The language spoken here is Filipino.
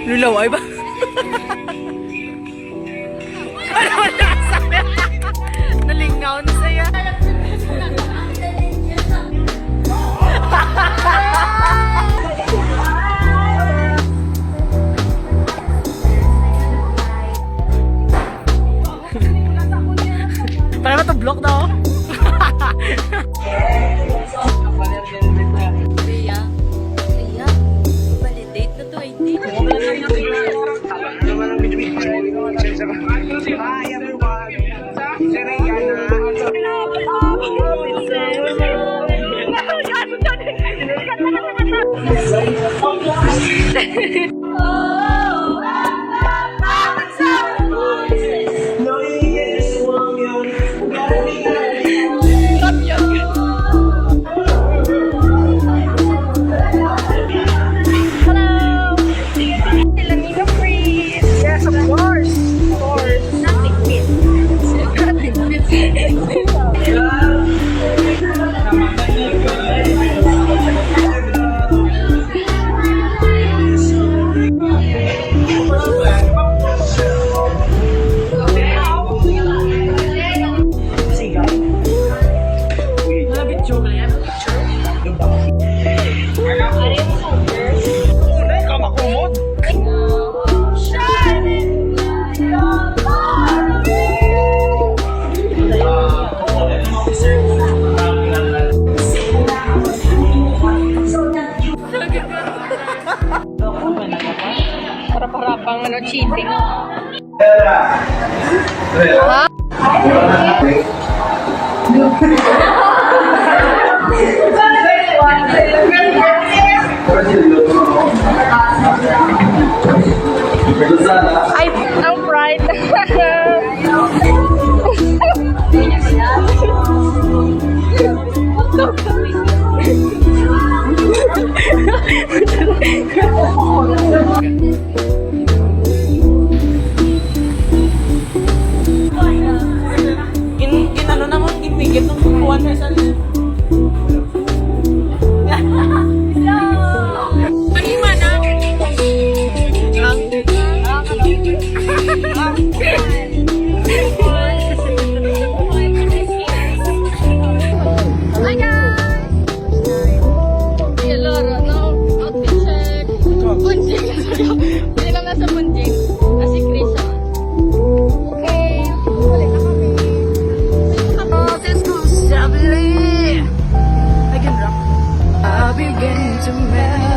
Lulaway ba? Ano nasabi? Nalingaw na saya. Para matublock daw. Ria, validate na to, hindi. Para-parapang ano, cheating. Ha? Ay, ang pride. Ginano naman, ginmigit ng kukuhan na sa Hi guys! Hello, no? Outfit check. Punjing. Hindi lang nasa punjing. Kasi Krisha. Okay. Balik na kami. Oh, this goes I begin to melt.